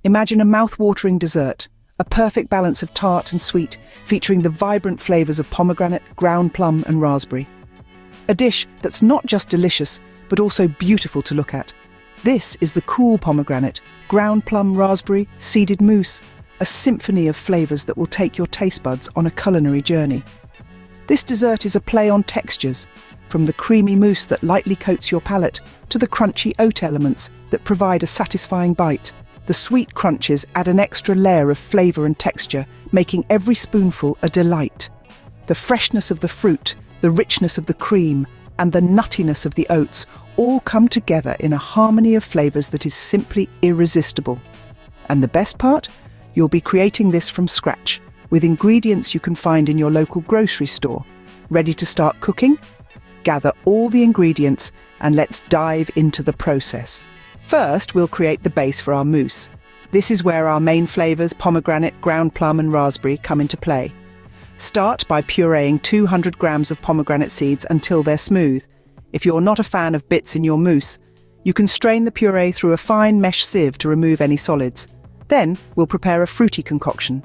Imagine a mouth-watering dessert, a perfect balance of tart and sweet, featuring the vibrant flavors of pomegranate, ground plum, and raspberry. A dish that's not just delicious, but also beautiful to look at. This is the cool pomegranate, ground plum, raspberry, seeded mousse, a symphony of flavors that will take your taste buds on a culinary journey. This dessert is a play on textures, from the creamy mousse that lightly coats your palate to the crunchy oat elements that provide a satisfying bite. The sweet crunches add an extra layer of flavor and texture, making every spoonful a delight. The freshness of the fruit, the richness of the cream, and the nuttiness of the oats all come together in a harmony of flavors that is simply irresistible. And the best part? You'll be creating this from scratch, with ingredients you can find in your local grocery store. Ready to start cooking? Gather all the ingredients and let's dive into the process. First, we'll create the base for our mousse. This is where our main flavors, pomegranate, ground plum, and raspberry, come into play. Start by pureeing 200 grams of pomegranate seeds until they're smooth. If you're not a fan of bits in your mousse, you can strain the puree through a fine mesh sieve to remove any solids. Then, we'll prepare a fruity concoction.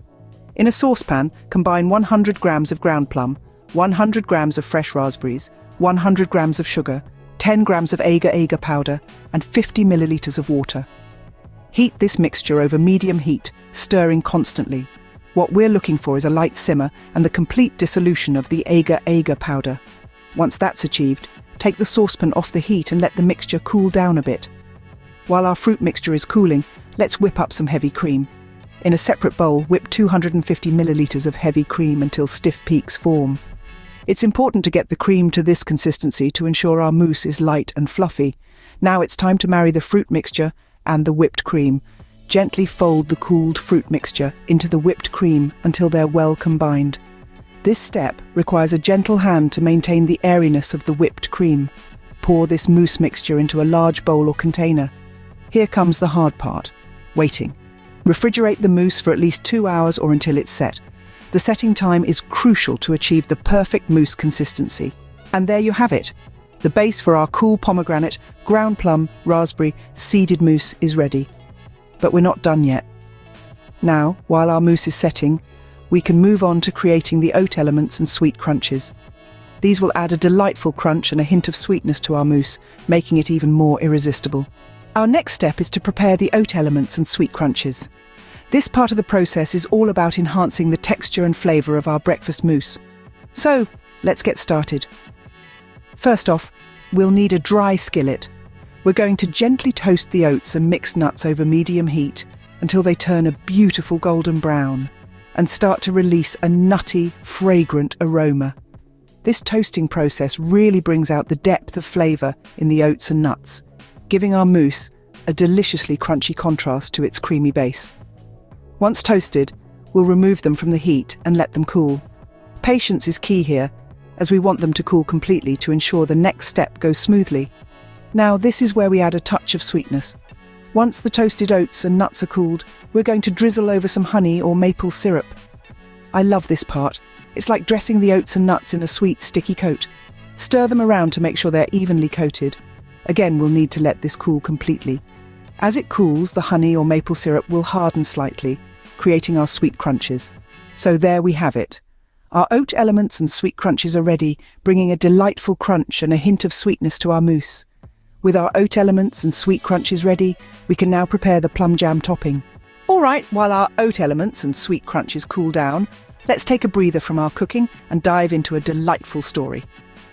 In a saucepan, combine 100 grams of ground plum, 100 grams of fresh raspberries, 100 grams of sugar, 10 grams of agar-agar powder, and 50 milliliters of water. Heat this mixture over medium heat, stirring constantly. What we're looking for is a light simmer and the complete dissolution of the agar-agar powder. Once that's achieved, take the saucepan off the heat and let the mixture cool down a bit. While our fruit mixture is cooling, let's whip up some heavy cream. In a separate bowl, whip 250 milliliters of heavy cream until stiff peaks form. It's important to get the cream to this consistency to ensure our mousse is light and fluffy. Now it's time to marry the fruit mixture and the whipped cream. Gently fold the cooled fruit mixture into the whipped cream until they're well combined. This step requires a gentle hand to maintain the airiness of the whipped cream. Pour this mousse mixture into a large bowl or container. Here comes the hard part, waiting. Refrigerate the mousse for at least 2 hours or until it's set. The setting time is crucial to achieve the perfect mousse consistency. And there you have it. The base for our cool pomegranate, ground plum, raspberry, seeded mousse is ready. But we're not done yet. Now, while our mousse is setting, we can move on to creating the oat elements and sweet crunches. These will add a delightful crunch and a hint of sweetness to our mousse, making it even more irresistible. Our next step is to prepare the oat elements and sweet crunches. This part of the process is all about enhancing the texture and flavour of our breakfast mousse. So, let's get started. First off, we'll need a dry skillet. We're going to gently toast the oats and mixed nuts over medium heat until they turn a beautiful golden brown and start to release a nutty, fragrant aroma. This toasting process really brings out the depth of flavour in the oats and nuts, giving our mousse a deliciously crunchy contrast to its creamy base. Once toasted, we'll remove them from the heat and let them cool. Patience is key here, as we want them to cool completely to ensure the next step goes smoothly. Now, this is where we add a touch of sweetness. Once the toasted oats and nuts are cooled, we're going to drizzle over some honey or maple syrup. I love this part. It's like dressing the oats and nuts in a sweet, sticky coat. Stir them around to make sure they're evenly coated. Again, we'll need to let this cool completely. As it cools, the honey or maple syrup will harden slightly, creating our sweet crunches. So there we have it. Our oat elements and sweet crunches are ready, bringing a delightful crunch and a hint of sweetness to our mousse. With our oat elements and sweet crunches ready, we can now prepare the plum jam topping. All right, while our oat elements and sweet crunches cool down, let's take a breather from our cooking and dive into a delightful story.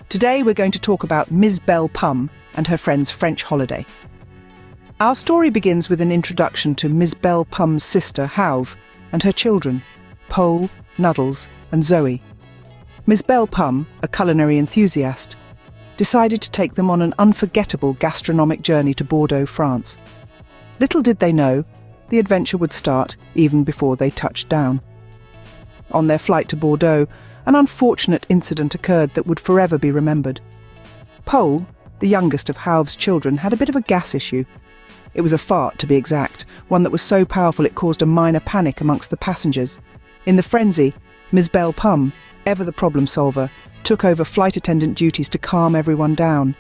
Today we're going to talk about Ms. Belle Pum and her friend's French holiday. Our story begins with an introduction to Ms. Belle Pum's sister, Hauve, and her children, Pole, Nuddles, and Zoe. Ms. Belle Pum, a culinary enthusiast, decided to take them on an unforgettable gastronomic journey to Bordeaux, France. Little did they know, the adventure would start even before they touched down. On their flight to Bordeaux, an unfortunate incident occurred that would forever be remembered. Pole, the youngest of Hauve's children, had a bit of a gas issue. It was a fart, to be exact, one that was so powerful it caused a minor panic amongst the passengers. In the frenzy, Ms. Belle Pum, ever the problem solver, took over flight attendant duties to calm everyone down.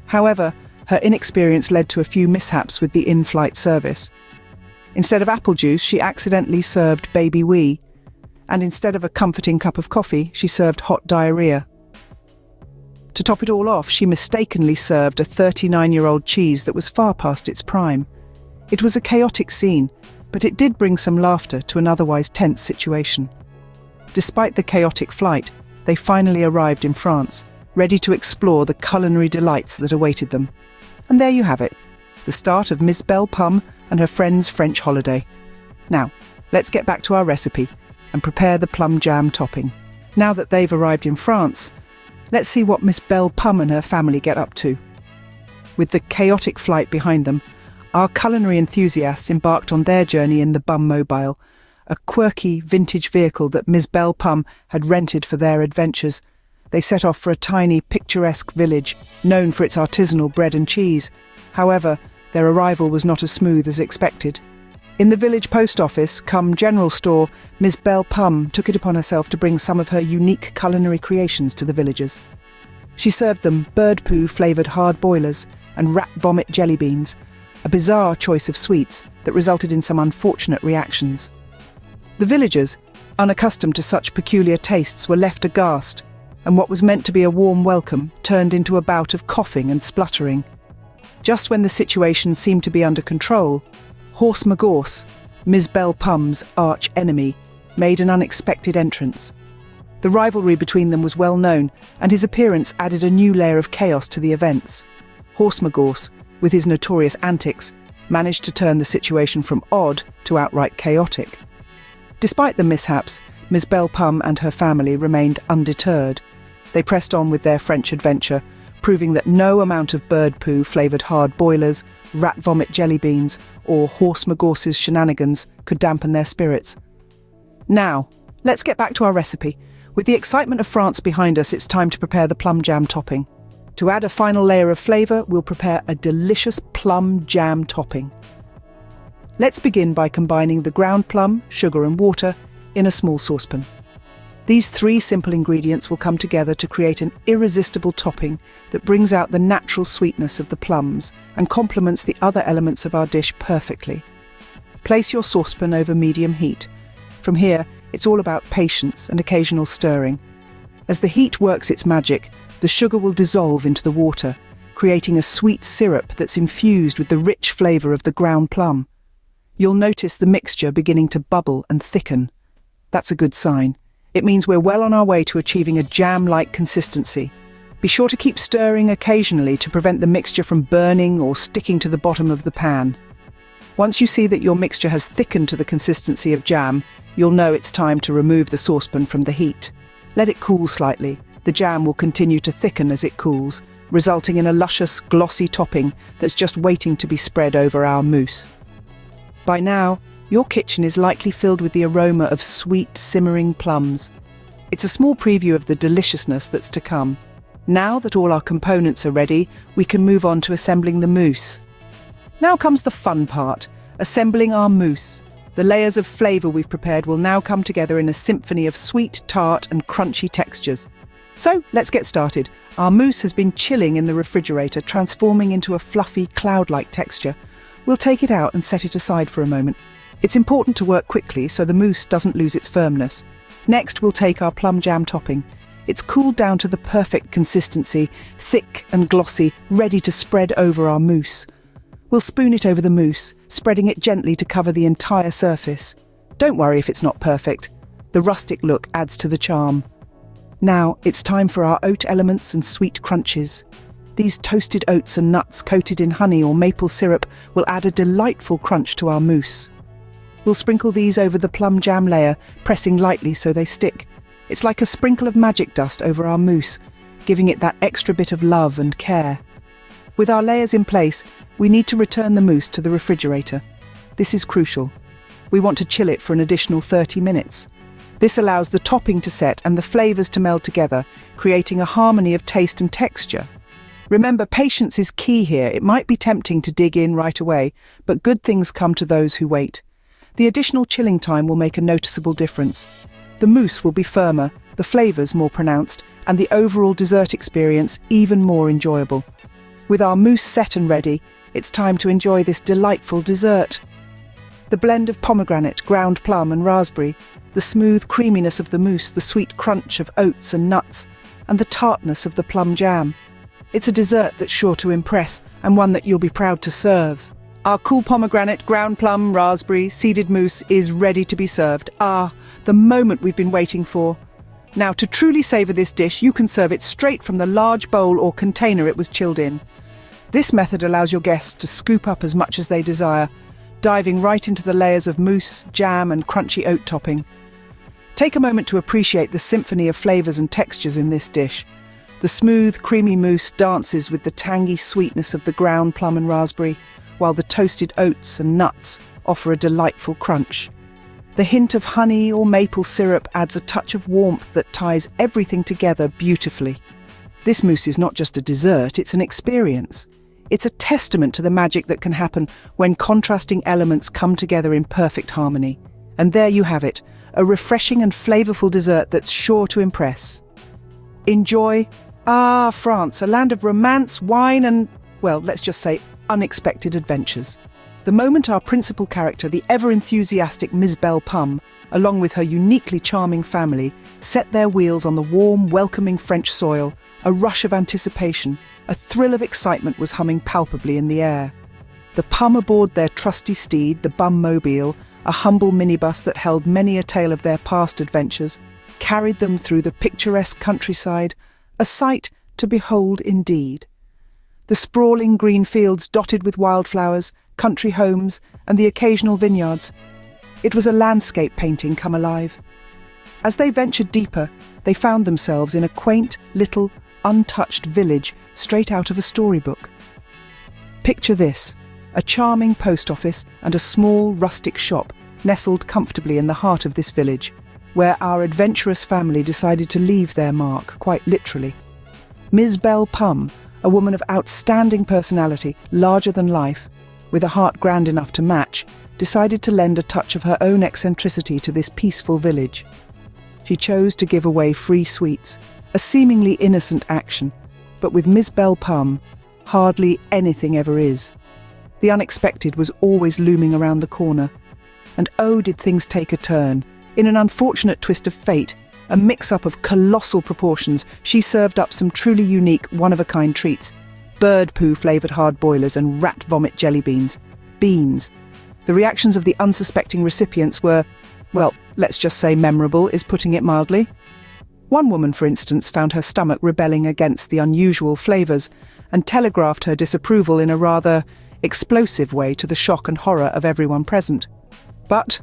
However, her inexperience led to a few mishaps with the in-flight service. Instead of apple juice, she accidentally served baby wee. And instead of a comforting cup of coffee, she served hot diarrhea. To top it all off, she mistakenly served a 39-year-old cheese that was far past its prime. It was a chaotic scene, but it did bring some laughter to an otherwise tense situation. Despite the chaotic flight, they finally arrived in France, ready to explore the culinary delights that awaited them. And there you have it, the start of Miss Belle Pomme and her friend's French holiday. Now, let's get back to our recipe and prepare the plum jam topping. Now that they've arrived in France, let's see what Miss Belle Pomme and her family get up to. With the chaotic flight behind them, our culinary enthusiasts embarked on their journey in the Bum Mobile, a quirky vintage vehicle that Miss Belle Pomme had rented for their adventures. They set off for a tiny, picturesque village, known for its artisanal bread and cheese. However, their arrival was not as smooth as expected. In the village post office, cum general store, Miss Belle Pomme took it upon herself to bring some of her unique culinary creations to the villagers. She served them bird poo-flavoured hard boilers and rat vomit jelly beans, a bizarre choice of sweets that resulted in some unfortunate reactions. The villagers, unaccustomed to such peculiar tastes, were left aghast, and what was meant to be a warm welcome turned into a bout of coughing and spluttering. Just when the situation seemed to be under control, Horse Magorse, Miss Belle Pomme's arch-enemy, made an unexpected entrance. The rivalry between them was well known, and his appearance added a new layer of chaos to the events. Horse Magorse, with his notorious antics, managed to turn the situation from odd to outright chaotic. Despite the mishaps, Miss Belle Pomme and her family remained undeterred. They pressed on with their French adventure, proving that no amount of bird poo-flavoured hard boilers, rat vomit jelly beans, or Horse Magorse's shenanigans could dampen their spirits. Now, let's get back to our recipe. With the excitement of France behind us, it's time to prepare the plum jam topping. To add a final layer of flavour, we'll prepare a delicious plum jam topping. Let's begin by combining the ground plum, sugar and water in a small saucepan. These three simple ingredients will come together to create an irresistible topping that brings out the natural sweetness of the plums and complements the other elements of our dish perfectly. Place your saucepan over medium heat. From here, it's all about patience and occasional stirring. As the heat works its magic, the sugar will dissolve into the water, creating a sweet syrup that's infused with the rich flavour of the ground plum. You'll notice the mixture beginning to bubble and thicken. That's a good sign. It means we're well on our way to achieving a jam-like consistency. Be sure to keep stirring occasionally to prevent the mixture from burning or sticking to the bottom of the pan. Once you see that your mixture has thickened to the consistency of jam, you'll know it's time to remove the saucepan from the heat. Let it cool slightly. The jam will continue to thicken as it cools, resulting in a luscious, glossy topping that's just waiting to be spread over our mousse. By now, your kitchen is likely filled with the aroma of sweet, simmering plums. It's a small preview of the deliciousness that's to come. Now that all our components are ready, we can move on to assembling the mousse. Now comes the fun part, assembling our mousse. The layers of flavour we've prepared will now come together in a symphony of sweet, tart and crunchy textures. So, let's get started. Our mousse has been chilling in the refrigerator, transforming into a fluffy, cloud-like texture. We'll take it out and set it aside for a moment. It's important to work quickly so the mousse doesn't lose its firmness. Next, we'll take our plum jam topping. It's cooled down to the perfect consistency, thick and glossy, ready to spread over our mousse. We'll spoon it over the mousse, spreading it gently to cover the entire surface. Don't worry if it's not perfect. The rustic look adds to the charm. Now, it's time for our oat elements and sweet crunches. These toasted oats and nuts coated in honey or maple syrup will add a delightful crunch to our mousse. We'll sprinkle these over the plum jam layer, pressing lightly so they stick. It's like a sprinkle of magic dust over our mousse, giving it that extra bit of love and care. With our layers in place, we need to return the mousse to the refrigerator. This is crucial. We want to chill it for an additional 30 minutes. This allows the topping to set and the flavours to meld together, creating a harmony of taste and texture. Remember, patience is key here. It might be tempting to dig in right away, but good things come to those who wait. The additional chilling time will make a noticeable difference. The mousse will be firmer, the flavours more pronounced, and the overall dessert experience even more enjoyable. With our mousse set and ready, it's time to enjoy this delightful dessert. The The blend of pomegranate, ground plum and raspberry, the smooth creaminess of the mousse, the sweet crunch of oats and nuts, and the tartness of the plum jam. It's a dessert that's sure to impress, and one that you'll be proud to serve. Our cool pomegranate, ground plum, raspberry, seeded mousse is ready to be served. Ah, the moment we've been waiting for. Now, to truly savour this dish, you can serve it straight from the large bowl or container it was chilled in. This method allows your guests to scoop up as much as they desire, diving right into the layers of mousse, jam and crunchy oat topping. Take a moment to appreciate the symphony of flavours and textures in this dish. The smooth, creamy mousse dances with the tangy sweetness of the ground plum and raspberry, while the toasted oats and nuts offer a delightful crunch. The hint of honey or maple syrup adds a touch of warmth that ties everything together beautifully. This mousse is not just a dessert, it's an experience. It's a testament to the magic that can happen when contrasting elements come together in perfect harmony. And there you have it, a refreshing and flavourful dessert that's sure to impress. Enjoy. Ah, France, a land of romance, wine and, well, let's just say unexpected adventures. The moment our principal character, the ever-enthusiastic Ms. Belle Pomme, along with her uniquely charming family, set their wheels on the warm, welcoming French soil, a rush of anticipation, a thrill of excitement was humming palpably in the air. The Pomme aboard their trusty steed, the Bummobile, a humble minibus that held many a tale of their past adventures, carried them through the picturesque countryside, a sight to behold indeed. The sprawling green fields dotted with wildflowers, country homes, and the occasional vineyards. It was a landscape painting come alive. As they ventured deeper, they found themselves in a quaint, little, untouched village straight out of a storybook. Picture this, a charming post office and a small, rustic shop nestled comfortably in the heart of this village, where our adventurous family decided to leave their mark, quite literally. Ms. Belle Pomme, a woman of outstanding personality, larger than life, with a heart grand enough to match, decided to lend a touch of her own eccentricity to this peaceful village. She chose to give away free sweets, a seemingly innocent action, but with Ms. Belle Pomme, hardly anything ever is. The unexpected was always looming around the corner. And oh, did things take a turn. In an unfortunate twist of fate, a mix-up of colossal proportions, she served up some truly unique, one-of-a-kind treats. Bird poo-flavoured hard boilers and rat vomit jelly beans. Beans. The reactions of the unsuspecting recipients were, well, let's just say memorable is putting it mildly. One woman, for instance, found her stomach rebelling against the unusual flavours and telegraphed her disapproval in a rather explosive way to the shock and horror of everyone present. But,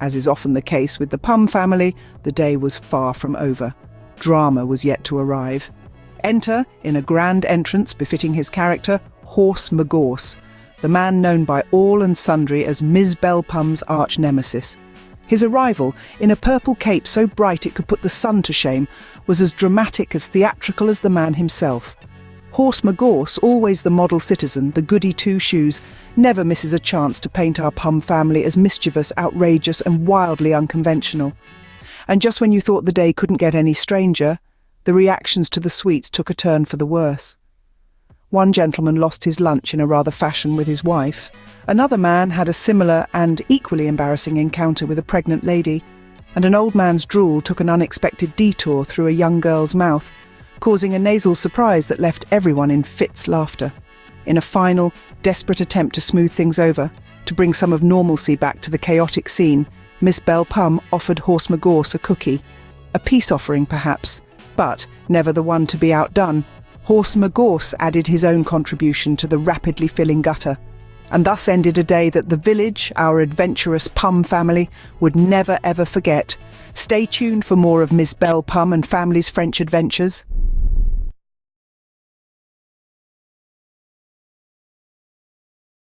as is often the case with the Pomme family, the day was far from over. Drama was yet to arrive. Enter, in a grand entrance befitting his character, Horse Magorse, the man known by all and sundry as Ms. Belle Pomme's arch-nemesis. His arrival, in a purple cape so bright it could put the sun to shame, was as dramatic, as theatrical as the man himself. Horse Magorse, always the model citizen, the goody two-shoes, never misses a chance to paint our Pomme family as mischievous, outrageous and wildly unconventional. And just when you thought the day couldn't get any stranger, the reactions to the sweets took a turn for the worse. One gentleman lost his lunch in a rather fashion with his wife. Another man had a similar and equally embarrassing encounter with a pregnant lady. And an old man's drool took an unexpected detour through a young girl's mouth, causing a nasal surprise that left everyone in fits laughter. In a final, desperate attempt to smooth things over, to bring some of normalcy back to the chaotic scene, Miss Belle Pomme offered Horse Magorse a cookie. A peace offering, perhaps, but never the one to be outdone. Horse Magorse added his own contribution to the rapidly filling gutter, and thus ended a day that the village, our adventurous Pomme family, would never ever forget. Stay tuned for more of Miss Belle Pomme and family's French adventures.